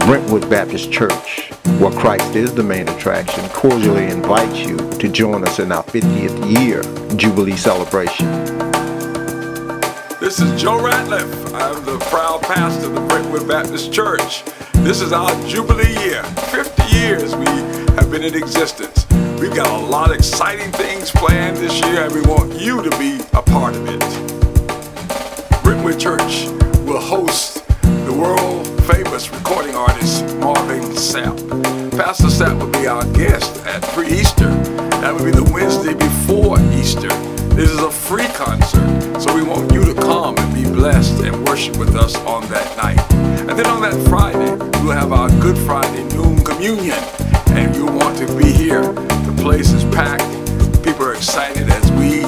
Brentwood Baptist Church, where Christ is the main attraction, cordially invites you to join us in our 50th year Jubilee celebration. This is Joe Ratliff. I'm the proud pastor of the Brentwood Baptist Church. This is our Jubilee year. 50 years we have been in existence. We've got a lot of exciting things planned this year, and we want you to be a part of it. Brentwood Church will host the world-famous recording artist Marvin Sapp. Pastor Sapp will be our guest at pre-Easter. That will be the Wednesday before Easter. This is a free concert, so we want you to come and be blessed and worship with us on that night. And then on that Friday, we'll have our Good Friday noon communion, and you'll want to be here. The place is packed. People are excited as we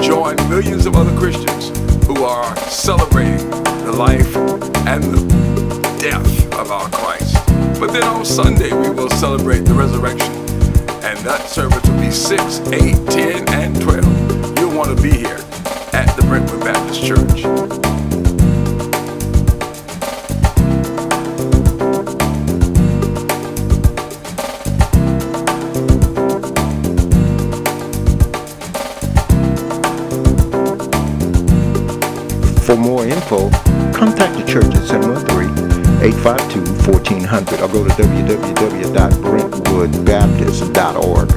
join millions of other Christians who are celebrating the life and the death of our Christ. But then on Sunday, we will celebrate the resurrection, and that service will be 6, 8, 10, and 12. You'll want to be here at the Brentwood Baptist Church. For more info, contact the church at 713-852-1400 or go to www.brentwoodbaptist.org.